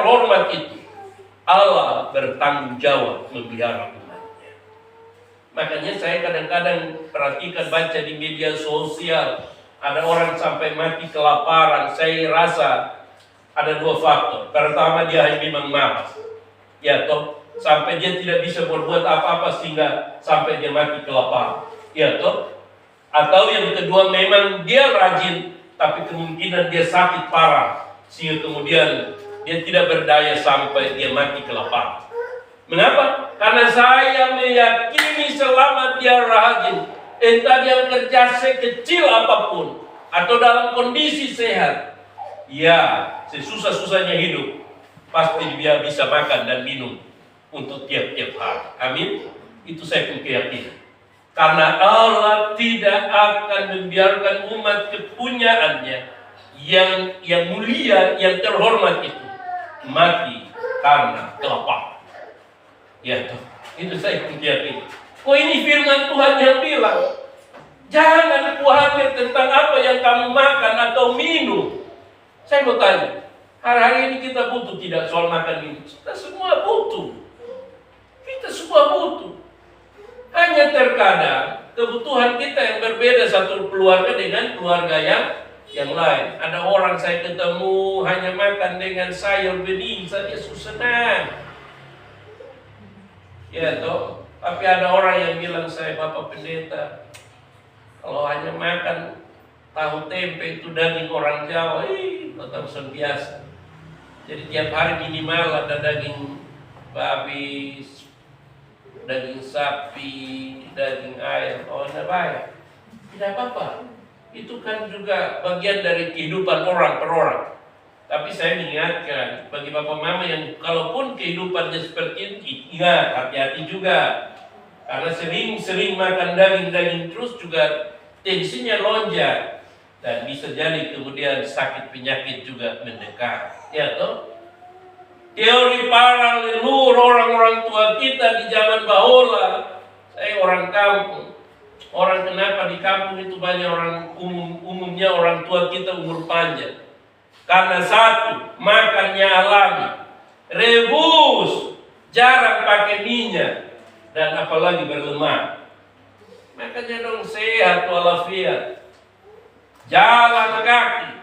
terhormat itu, Allah bertanggung jawab memelihara umatnya. Makanya saya kadang-kadang perhatikan, baca di media sosial, ada orang sampai mati kelaparan. Saya rasa ada dua faktor. Pertama, dia memang malas, ya toh, sampai dia tidak bisa berbuat apa-apa sehingga sampai dia mati kelaparan, ya toh. Atau yang kedua, memang dia rajin, tapi kemungkinan dia sakit parah sehingga kemudian dia tidak berdaya sampai dia mati kelaparan. Mengapa? Karena saya meyakini selama dia rajin, entah dia kerja sekecil apapun atau dalam kondisi sehat, ya sesusah-susahnya hidup, pasti dia bisa makan dan minum untuk tiap-tiap hari. Amin. Itu saya punya keyakinan. Karena Allah tidak akan membiarkan umat kepunyaannya yang mulia, yang terhormat itu mati karena kelaparan. Ya, itu saya punya keyakinan. Oh, ini firman Tuhan yang bilang, jangan khawatir tentang apa yang kamu makan atau minum. Saya mau tanya, hari-hari ini kita butuh tidak soal makan minum? Kita semua butuh. Kita semua butuh. Hanya terkadang kebutuhan kita yang berbeda satu keluarga dengan keluarga yang lain. Ada orang saya ketemu hanya makan dengan sayur bening saja senang. Ya toh, tapi ada orang yang bilang, saya Bapak Pendeta, kalau hanya makan tahu tempe itu daging orang Jawa, tetap biasa. Jadi tiap hari minimal ada daging babi, daging sapi, daging ayam. Oh, tidak baik. Tidak apa-apa. Itu kan juga bagian dari kehidupan orang per orang. Tapi saya mengingatkan bagi bapak mama yang kalaupun kehidupannya seperti ini, ingat, hati-hati juga. Karena sering makan daging-daging terus juga tensinya lonjak. Dan bisa jadi kemudian sakit penyakit juga mendekat. Ya toh? Teori para leluhur orang-orang tua kita di zaman bahula. Saya orang kampung. Orang kenapa di kampung itu banyak orang umumnya orang tua kita umur panjang. Karena satu, makannya alami, rebus, jarang pakai minyak, dan apalagi berlemak. Makanya dong sehat walafiat. Jalan kaki.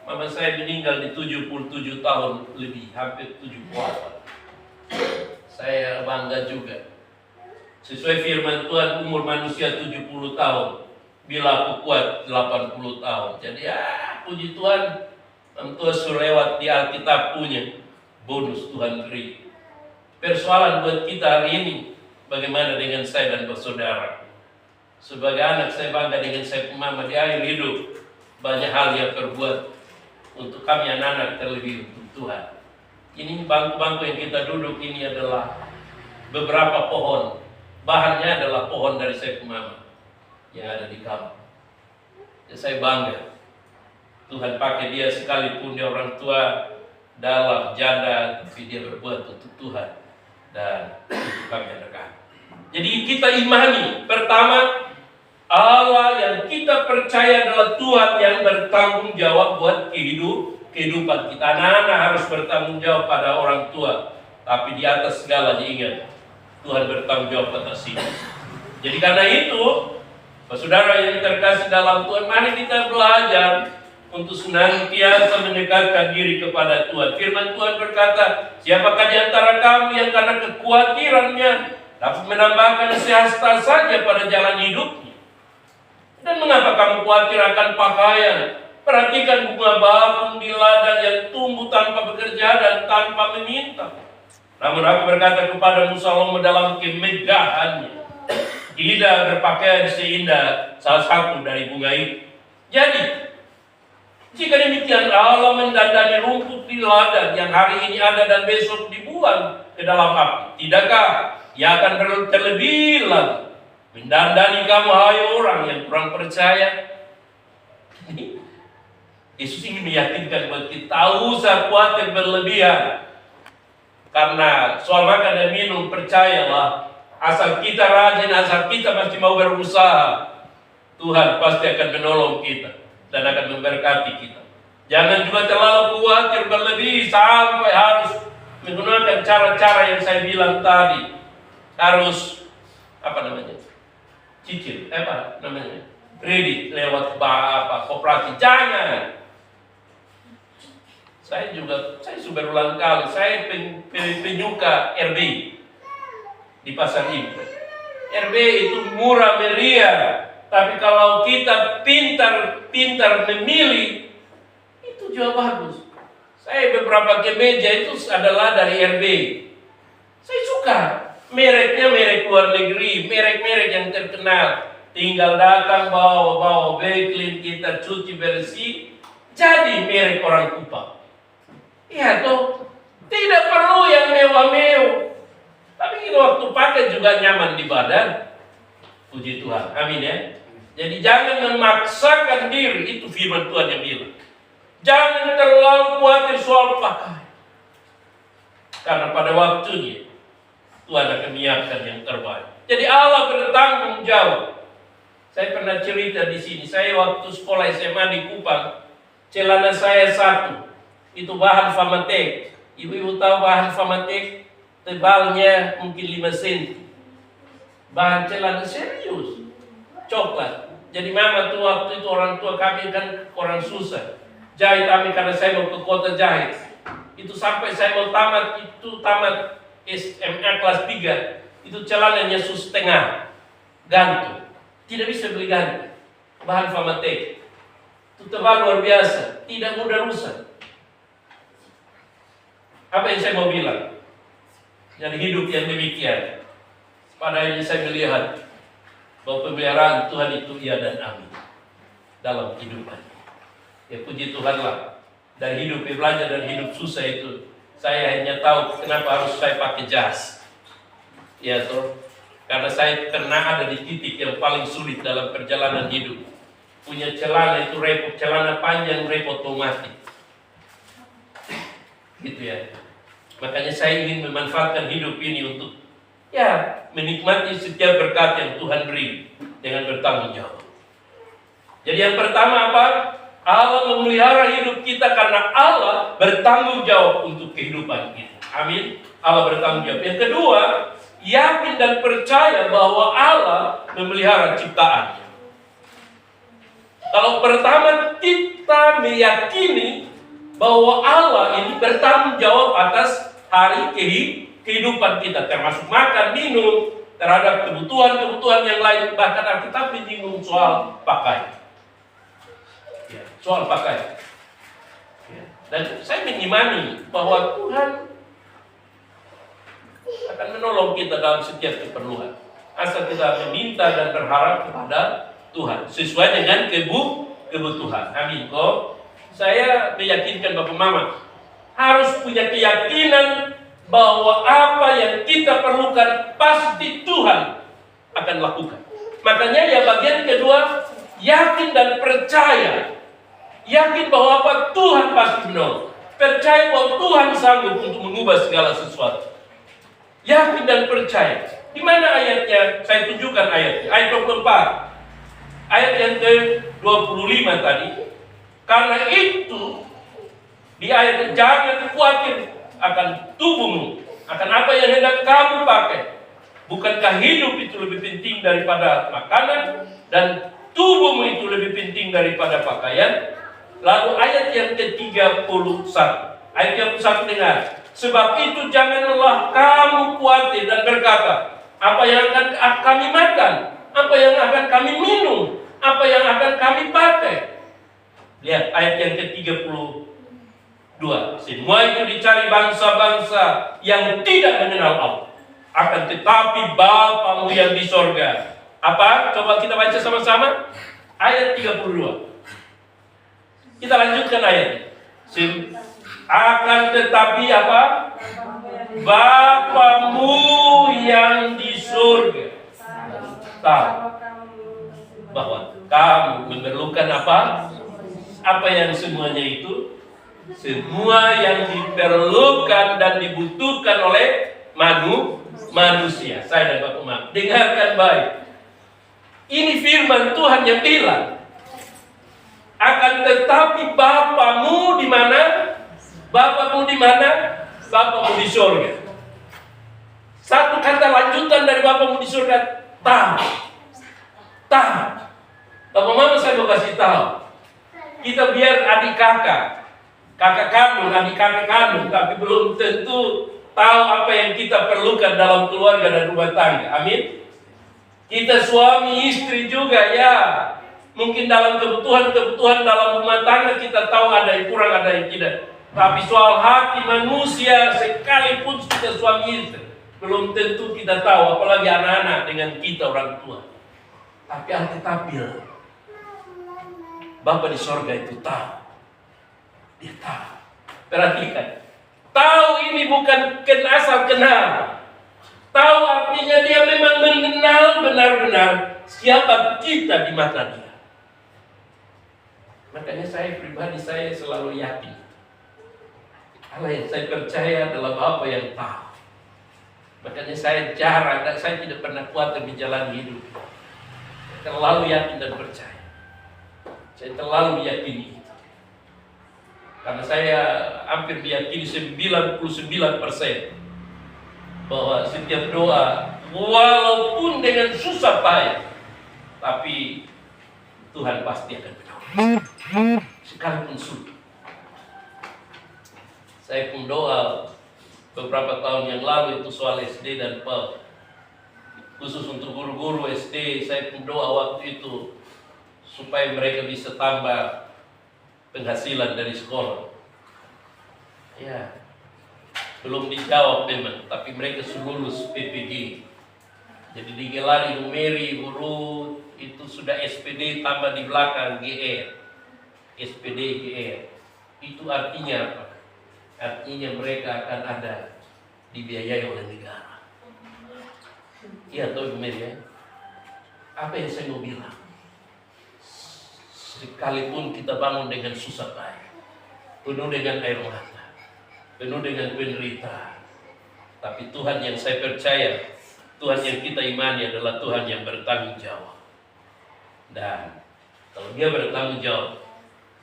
Mama saya meninggal di 77 tahun lebih, hampir 74. Saya bangga juga. Sesuai firman Tuhan, umur manusia 70 tahun. Bila aku kuat 80 tahun. Jadi puji Tuhan, orang tua surlewat di Alkitab punya bonus Tuhan beri. Persoalan buat kita hari ini, bagaimana dengan saya dan bersaudara? Sebagai anak saya bangga dengan saya mama di akhir hidup. Banyak hal yang terbuat untuk kami anak-anak, terlebih untuk Tuhan. Ini bangku-bangku yang kita duduk ini adalah beberapa pohon. Bahannya adalah pohon dari saya mama yang ada di kampung. Ya, saya bangga. Tuhan pakai dia sekalipun dia orang tua dalam janda, tapi dia berbuat untuk Tuhan dan untuk kami anak-anak. Jadi kita imani pertama, Allah yang kita percaya adalah Tuhan yang bertanggung jawab buat kehidupan kita. Anak-anak harus bertanggung jawab pada orang tua. Tapi di atas segalanya ingat, Tuhan bertanggung jawab atas ini. Jadi karena itu, saudara yang terkasih dalam Tuhan, mari kita belajar untuk senantiasa mendekatkan diri kepada Tuhan. Firman Tuhan berkata, siapakah di antara kamu yang karena kekhawatirannya dapat menambahkan sehasta saja pada jalan hidupnya? Dan mengapa kamu khawatir akan pakaian? Perhatikan bunga bakung di ladang yang tumbuh tanpa bekerja dan tanpa meminta. Namun aku berkata kepadamu, Salomo dalam kemegahannya tidak berpakaian seindah salah satu dari bunga itu. Jadi, jika demikian Allah mendandani rumput di ladang yang hari ini ada dan besok dibuang ke dalam api, tidakkah Ia akan terlebih lagi mendandani kamu, hai orang yang kurang percaya? Yesus ingin meyakinkan buat kita, tak usah khawatir berlebihan. Karena soal makan dan minum, percayalah, asal kita rajin, asal kita masih mau berusaha, Tuhan pasti akan menolong kita dan akan memberkati kita. Jangan juga terlalu khawatir berlebih sampai harus menggunakan cara-cara yang saya bilang tadi. Harus cicil, kredit lewat koperasi. Jangan. Saya sudah berulang kali, saya penyuka RB di pasar ini. RB itu murah meriah, tapi kalau kita pintar memilih, itu juga bagus. Saya beberapa kemeja itu adalah dari RB. Saya suka mereknya, merek luar negeri, merek-merek yang terkenal. Tinggal datang bawa Baclean, kita cuci bersih, jadi merek orang Kupang. Iya toh, tidak perlu yang mewah-mewah. Tapi kita waktu pakai juga nyaman di badan. Puji Tuhan, amin ya. Jadi jangan memaksakan diri, itu firman Tuhan yang bilang. Jangan terlalu khawatir soal pakai. Karena pada waktunya, Tuhan akan menyiapkan yang terbaik. Jadi Allah bertanggung jawab. Saya pernah cerita di sini, saya waktu sekolah SMA di Kupang, celana saya satu. Itu bahan Famatek. Ibu-ibu tahu bahan Famatek? Tebalnya mungkin 5 cm. Bahan celana serius. Coklat. Jadi mama tuh waktu itu orang tua kami kan orang susah. Jahit kami karena saya mau ke kota jahit. Itu sampai saya mau tamat SMA kelas 3. Itu celananya setengah. Gantung. Tidak bisa beli gantung. Bahan Famatek. Itu tebal luar biasa. Tidak mudah rusak. Apa yang saya mau bilang? Dari hidup yang demikian. Pada akhirnya saya melihat bahwa pemeliharaan Tuhan itu iya dan amin dalam kehidupan. Ya puji Tuhanlah. Dari hidup belajar dan hidup susah itu, saya hanya tahu kenapa harus saya pakai jas. Ya toh, karena saya pernah ada di titik yang paling sulit dalam perjalanan hidup. Punya celana itu repot, celana panjang repot mau mati. Gitu ya. Makanya saya ingin memanfaatkan hidup ini untuk menikmati setiap berkat yang Tuhan beri dengan bertanggung jawab. Jadi yang pertama apa? Allah memelihara hidup kita karena Allah bertanggung jawab untuk kehidupan kita. Amin. Allah bertanggung jawab. Yang kedua, yakin dan percaya bahwa Allah memelihara ciptaannya. Kalau pertama kita meyakini bahwa Allah ini bertanggung jawab atas hari kehidupan kita, termasuk makan, minum, terhadap kebutuhan yang lain, bahkan Alkitab menyinggung soal pakaian. Ya, soal pakaian. Ya. Dan saya mengimani bahwa Tuhan akan menolong kita dalam setiap keperluan, asal kita meminta dan berharap kepada Tuhan sesuai dengan kebutuhan. Amin. Saya meyakinkan Bapak Mama harus punya keyakinan bahwa apa yang kita perlukan pasti Tuhan akan lakukan. Makanya bagian kedua, yakin dan percaya. Yakin bahwa apa Tuhan pasti menolong. Percaya bahwa Tuhan sanggup untuk mengubah segala sesuatu. Yakin dan percaya. Di mana ayatnya? Saya tunjukkan ayatnya. Ayat 24. Ayat yang ke-25 tadi. Karena itu di ayat jangan khawatir akan tubuhmu, akan apa yang hendak kamu pakai. Bukankah hidup itu lebih penting daripada makanan dan tubuhmu itu lebih penting daripada pakaian? Lalu ayat yang ke-31. Ayat 31 dengar. Sebab itu janganlah kamu khawatir dan berkata, apa yang akan kami makan? Apa yang akan kami minum? Apa yang akan kami pakai? Lihat ayat yang ke-32. Semua itu dicari bangsa-bangsa yang tidak mengenal Allah. Akan tetapi Bapamu yang di sorga. Apa? Coba kita baca sama-sama. Ayat 32. Kita lanjutkan ayat. Akan tetapi apa? Bapamu yang di surga tahu bahwa kamu memerlukan apa? Apa yang semuanya itu? Semua yang diperlukan dan dibutuhkan oleh manusia. Saya dan Bapak Umar, dengarkan baik. Ini firman Tuhan yang bilang. Akan tetapi Bapamu di mana? Bapamu di mana? Bapamu di surga. Satu kata lanjutan dari Bapamu di surga, tahu. Tahu. Bapak mama saya mau kasih tahu. Kita biar adik kakak kandung, adik kakak kandung, tapi belum tentu tahu apa yang kita perlukan dalam keluarga dan rumah tangga. Amin. Kita suami istri juga ya. Mungkin dalam kebutuhan dalam rumah tangga kita tahu ada yang kurang, ada yang tidak. Tapi soal hati manusia sekalipun kita suami istri, belum tentu kita tahu, apalagi anak-anak dengan kita orang tua. Tapi Alkitab Bapa di sorga itu tahu. Dia tahu. Perhatikan. Tahu ini bukan asal kenal. Tahu artinya dia memang mengenal benar-benar siapa kita di mata dia. Makanya saya pribadi selalu yakin. Allah yang saya percaya adalah Bapa yang tahu. Makanya saya tidak pernah khawatir di jalan hidup. Saya terlalu yakin dan percaya. Saya terlalu meyakini itu. Karena saya hampir meyakini 99% bahwa setiap doa, walaupun dengan susah payah, tapi Tuhan pasti akan menolong. Sekalipun sulit. Saya pun doa beberapa tahun yang lalu itu soal SD dan PAUD. Khusus untuk guru-guru SD, saya pun doa waktu itu supaya mereka bisa tambah penghasilan dari sekolah. Ya, belum dijawab memang, tapi mereka sudah lulus PPG. Jadi digelari numeri, huruf, itu sudah SPD tambah di belakang GR. SPD GR. Itu artinya apa? Artinya mereka akan ada dibiayai oleh negara. Iya tahu Ibu Mary ya? Apa yang saya mau bilang? Sekalipun kita bangun dengan susah payah, penuh dengan air mata, penuh dengan penderitaan, tapi Tuhan yang saya percaya, Tuhan yang kita imani adalah Tuhan yang bertanggung jawab. Dan kalau Dia bertanggung jawab,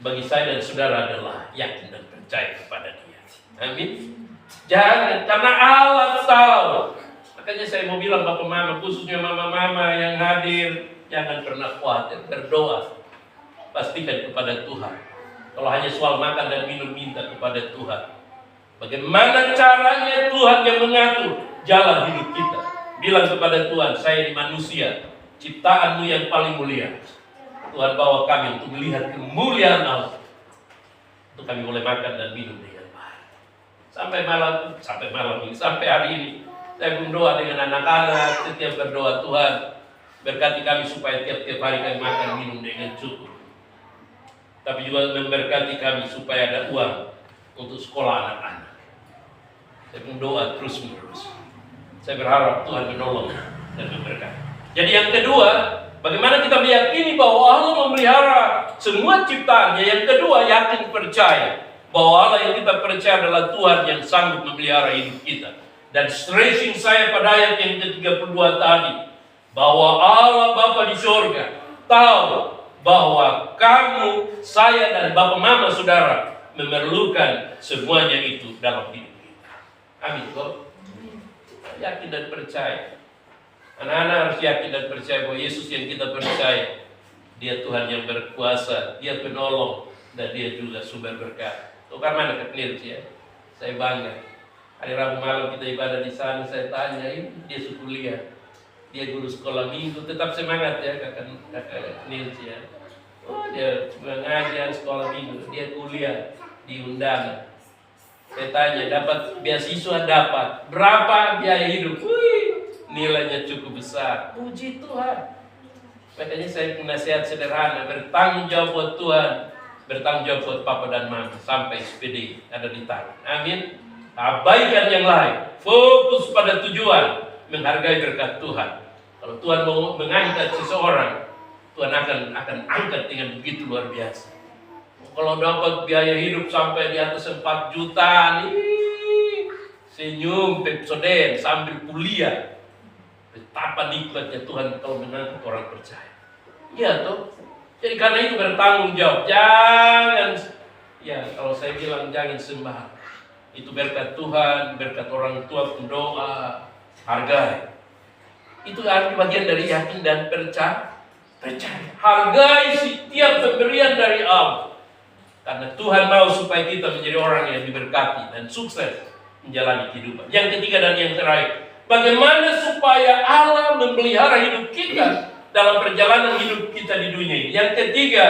bagi saya dan saudara adalah yakin dan percaya kepada Dia. Amin. Jangan, karena Allah tahu. Makanya saya mau bilang Bapak Mama, khususnya Mama-Mama yang hadir, jangan pernah khawatir, berdoa. Pastikan kepada Tuhan. Kalau hanya soal makan dan minum, minta kepada Tuhan. Bagaimana caranya Tuhan yang mengatur jalan hidup kita. Bilang kepada Tuhan, saya ini manusia, ciptaanmu yang paling mulia. Tuhan bawa kami untuk melihat kemuliaan Allah. Untuk kami boleh makan dan minum dengan baik. Sampai hari ini, saya berdoa dengan anak-anak, setiap berdoa Tuhan, berkati kami supaya tiap-tiap hari kami makan minum dengan cukup. Tapi juga memberkati kami supaya ada uang untuk sekolah anak-anak. Saya berdoa terus-menerus. Saya berharap Tuhan menolong dan memberkati. Jadi yang kedua, bagaimana kita meyakini bahwa Allah memelihara semua ciptaannya. Yang kedua, yakin percaya bahwa Allah yang kita percaya adalah Tuhan yang sanggup memelihara hidup kita. Dan stressing saya pada ayat yang ke-32 tadi, bahwa Allah Bapa di surga tahu bahwa kamu, saya, dan Bapak Mama Saudara memerlukan semuanya itu dalam hidup kita. Amin. Kok? Yakin dan percaya. Anak-anak harus yakin dan percaya bahwa Yesus yang kita percaya, Dia Tuhan yang berkuasa, Dia penolong, dan Dia juga sumber berkat. Tukar mana ke ya? Saya bangga. Hari Rabu malam kita ibadah di sana, saya tanya, ini dia kuliah, dia guru sekolah minggu, tetap semangat ya kakak Nils ya. Oh dia mengajar sekolah minggu, dia kuliah di undangan. Saya tanya, dapat beasiswa dapat, berapa biaya hidup? Wih, nilainya cukup besar. Puji Tuhan. Makanya saya punya nasihat sederhana, bertanggung jawab buat Tuhan, bertanggung jawab buat Papa dan Mama sampai SPD ada di tangan. Amin. Abaikan yang lain, fokus pada tujuan, menghargai berkat Tuhan. Kalau Tuhan mau mengangkat seseorang, Tuhan akan angkat dengan begitu luar biasa. Kalau dapat biaya hidup sampai di atas 4 juta, nih senyum, pepsoden sambil kuliah. Betapa nikmatnya Tuhan kalau mengangkat orang percaya. Iya toh, Jadi karena itu bertanggung jawab. Jangan, ya kalau saya bilang jangan sembah. Itu berkat Tuhan, berkat orang tua, pendoa, hargai. Itu arti bagian dari yakin dan percaya. Hargai setiap pemberian dari Allah. Karena Tuhan mau supaya kita menjadi orang yang diberkati dan sukses menjalani kehidupan. Yang ketiga dan yang terakhir, bagaimana supaya Allah memelihara hidup kita dalam perjalanan hidup kita di dunia ini. Yang ketiga,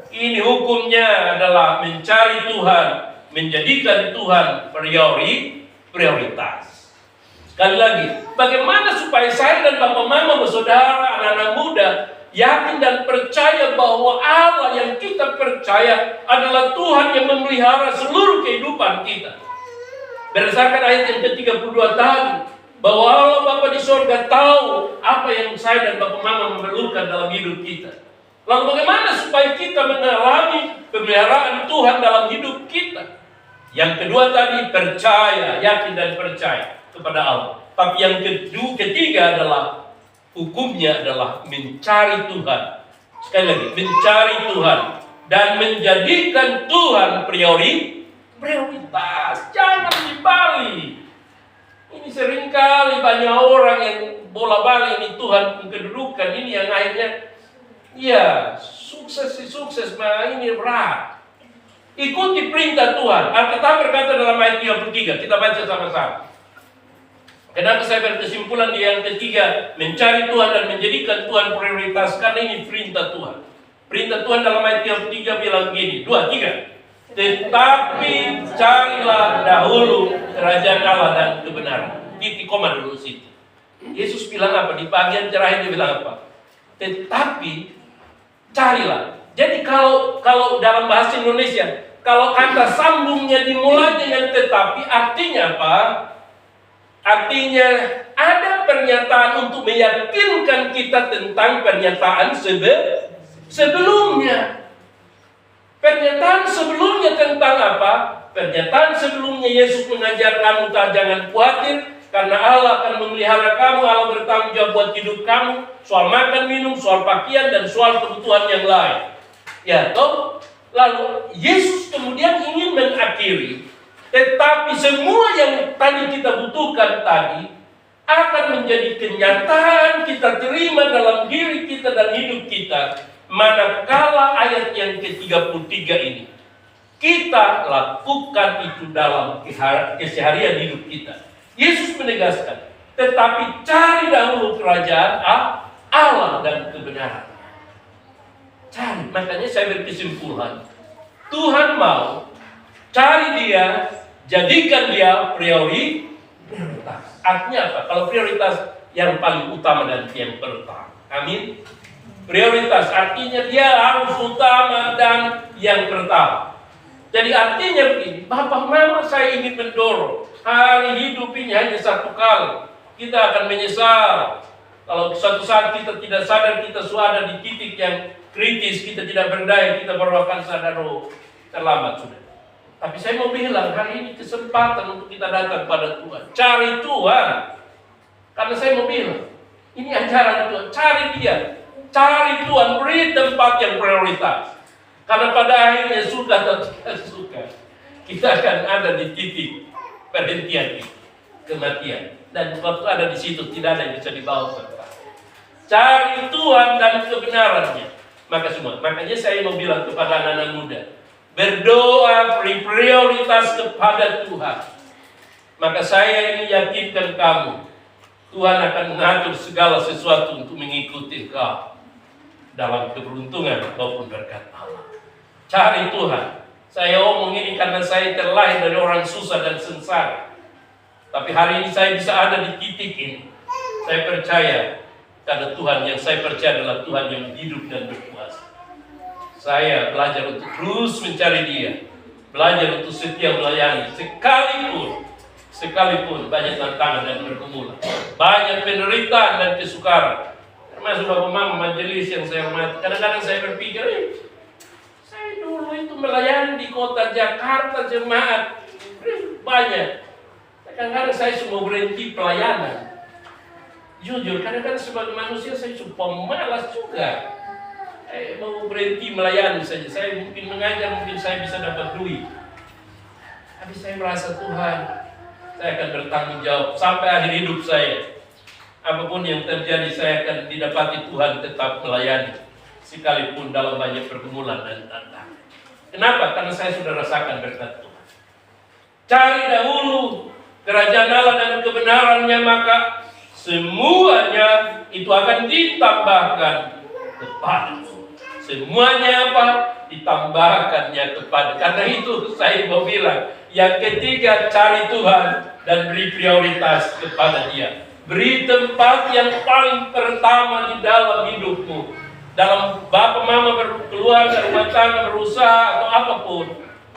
ini hukumnya adalah mencari Tuhan, menjadikan Tuhan prioritas. Sekali lagi, bagaimana supaya saya dan bapak mama, bersaudara, anak-anak muda yakin dan percaya bahwa Allah yang kita percaya adalah Tuhan yang memelihara seluruh kehidupan kita. Berdasarkan ayat yang ke-32 tadi, bahwa Allah Bapa di surga tahu apa yang saya dan bapak mama memerlukan dalam hidup kita. Lalu bagaimana supaya kita mengalami pemeliharaan Tuhan dalam hidup kita? Yang kedua tadi, percaya, yakin dan percaya kepada Allah. Tapi yang ketiga adalah hukumnya adalah mencari Tuhan. Sekali lagi, mencari Tuhan dan menjadikan Tuhan prioritas. Jangan dibalik. Ini seringkali banyak orang yang bola-balik ini Tuhan kedudukan ini yang akhirnya ya sukses, ini berat. Ikuti perintah Tuhan. Alkitab berkata dalam ayat 33, kita baca sama-sama. Kenapa saya berkesimpulan di yang ketiga, mencari Tuhan dan menjadikan Tuhan prioritas? Karena ini perintah Tuhan. Perintah Tuhan dalam ayat 33 bilang gini, 2, 3. Tetapi carilah dahulu kerajaan Allah dan kebenaran. Titik koma dulu situ. Yesus bilang apa? Di bagian terakhir dia bilang apa? Tetapi carilah. Jadi kalau dalam bahasa Indonesia, kalau kata sambungnya dimulai dengan tetapi, artinya apa? Artinya ada pernyataan untuk meyakinkan kita tentang pernyataan sebelumnya. Pernyataan sebelumnya tentang apa? Pernyataan sebelumnya Yesus mengajar kamu jangan khawatir karena Allah akan memelihara kamu, Allah bertanggung jawab buat hidup kamu, soal makan minum, soal pakaian dan soal kebutuhan yang lain. Ya, toh? Lalu Yesus kemudian ingin mengakhiri, tetapi semua yang tadi kita butuhkan tadi akan menjadi kenyataan kita terima dalam diri kita dan hidup kita manakala ayat yang ke-33 ini kita lakukan itu dalam keseharian hidup kita. Yesus menegaskan, tetapi cari dahulu kerajaan Allah dan kebenaran. Cari, makanya saya berkesimpulan Tuhan mau cari Dia, jadikan Dia prioritas. Artinya apa? Kalau prioritas yang paling utama dan yang pertama. Amin. Prioritas artinya dia harus utama dan yang pertama. Jadi artinya begini, Bapak Mama saya ingin mendorong hari hidup ini hanya satu kali. Kita akan menyesal kalau suatu saat kita tidak sadar kita sudah ada di titik yang kritis, kita tidak berdaya, kita baru akan sadar terlambat sudah. Tapi saya mau bilang hari ini kesempatan untuk kita datang pada Tuhan, cari Tuhan. Karena saya mau bilang ini ajaran Tuhan, cari Dia. Cari Tuhan, beri tempat yang prioritas. Karena pada akhirnya suka atau tidak suka, kita akan ada di titik perhentian kita, kematian. Dan waktu ada di situ tidak ada yang bisa dibawa serta. Cari Tuhan dan kebenarannya. Makanya saya mau bilang kepada anak-anak muda, berdoa, beri prioritas kepada Tuhan. Maka saya ini yakinkan kamu, Tuhan akan mengatur segala sesuatu untuk mengikuti kau dalam keberuntungan maupun berkat Allah. Cari Tuhan. Saya omong ini karena saya terlahir dari orang susah dan sengsara. Tapi hari ini saya bisa ada di titik ini. Saya percaya karena Tuhan yang saya percaya adalah Tuhan yang hidup dan berkuasa. Saya belajar untuk terus mencari Dia, belajar untuk setia melayani, sekalipun banyak tantangan dan pergumulan, banyak penderitaan dan kesukaran. Termasuk Bapak Mama majelis yang saya hormati. Kadang-kadang saya berpikir, saya dulu itu melayani di kota Jakarta jemaat banyak. Kadang-kadang saya semua berhenti pelayanan. Jujur, kadang-kadang sebagai manusia saya suka malas juga. Saya mau berhenti melayani saja. Saya mungkin mengajar, mungkin saya bisa dapat duit. Tapi saya merasa Tuhan, saya akan bertanggung jawab sampai akhir hidup saya. Apapun yang terjadi, saya akan didapati Tuhan tetap melayani, sekalipun dalam banyak pergumulan dan tantangan. Kenapa? Karena saya sudah rasakan berkat Tuhan. Cari dahulu kerajaan Allah dan kebenarannya, maka semuanya itu akan ditambahkan kepadamu. Semuanya apa? Ditambahkannya kepada. Karena itu saya mau bilang, yang ketiga, cari Tuhan dan beri prioritas kepada Dia. Beri tempat yang paling pertama di dalam hidupmu. Dalam bapak mama berkeluarga, rumah tangga, berusaha atau apapun,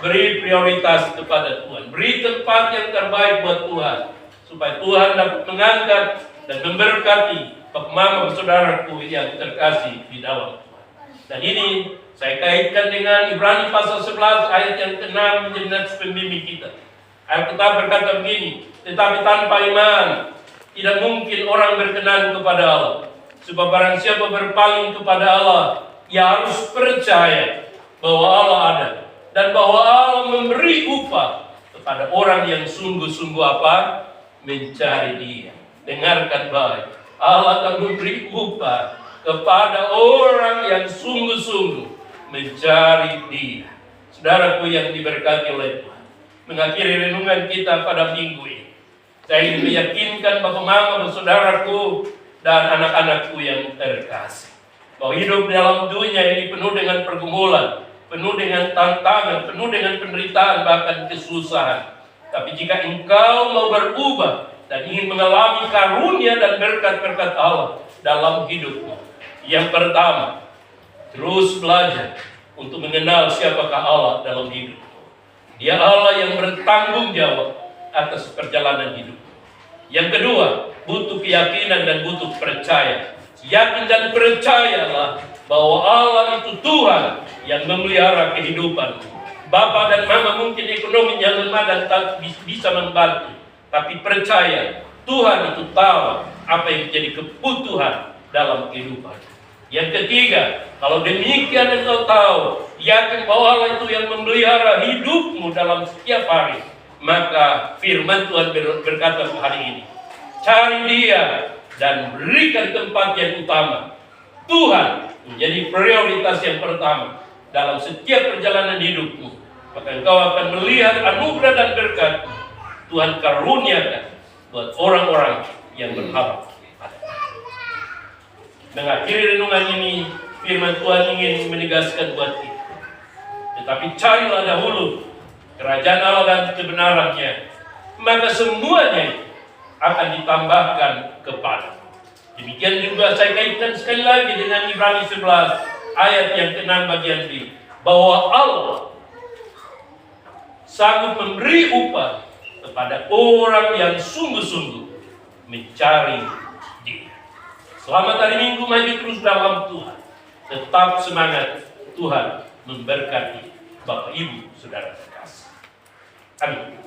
beri prioritas kepada Tuhan. Beri tempat yang terbaik buat Tuhan, supaya Tuhan dapat mengangkat dan memberkati bapak mama saudaraku yang terkasih di dalam Tuhan. Dan ini saya kaitkan dengan Ibrani pasal 11 ayat yang ke-6 menjadi nats pembimbing kita. Alkitab berkata begini, tetapi tanpa iman tidak mungkin orang berkenan kepada Allah. Sebab barang siapa berpaling kepada Allah, ia harus percaya bahwa Allah ada dan bahwa Allah memberi upah kepada orang yang sungguh-sungguh apa? Mencari Dia. Dengarkan baik. Allah akan memberi upah kepada orang yang sungguh-sungguh mencari Dia. Saudaraku yang diberkati oleh Tuhan, mengakhiri renungan kita pada minggu ini, saya ingin meyakinkan bapak mama, saudaraku, dan anak-anakku yang terkasih, bahwa hidup dalam dunia ini penuh dengan pergumulan, penuh dengan tantangan, penuh dengan penderitaan, bahkan kesusahan. Tapi jika engkau mau berubah dan ingin mengalami karunia dan berkat-berkat Allah dalam hidupmu, yang pertama, terus belajar untuk mengenal siapakah Allah dalam hidupmu. Dia Allah yang bertanggung jawab atas perjalanan hidup. Yang kedua, butuh keyakinan dan butuh percaya. Yakin dan percayalah bahwa Allah itu Tuhan yang memelihara kehidupanmu. Bapak dan mama mungkin ekonominya lemah dan tak bisa membantu, tapi percaya Tuhan itu tahu apa yang menjadi kebutuhan dalam kehidupan. Yang ketiga, kalau demikian engkau tahu, yakin bahwa Allah itu yang memelihara hidupmu dalam setiap hari, maka firman Tuhan berkata hari ini, cari Dia dan berikan tempat yang utama. Tuhan menjadi prioritas yang pertama dalam setiap perjalanan hidupmu, maka engkau akan melihat anugerah dan berkat Tuhan karuniakan buat orang-orang yang berharap. Mengakhiri renungan ini, firman Tuhan ingin menegaskan buat kita, tetapi carilah dahulu kerajaan Allah dan kebenarannya, maka semuanya akan ditambahkan kepada. Demikian juga saya kaitkan sekali lagi dengan Ibrani 11 ayat yang ke-6 bagian B, bahwa Allah sanggup memberi upah kepada orang yang sungguh-sungguh mencari Dia. Selamat hari Minggu, maju terus dalam Tuhan. Tetap semangat, Tuhan memberkati Bapak Ibu Saudara terkasih. Amin.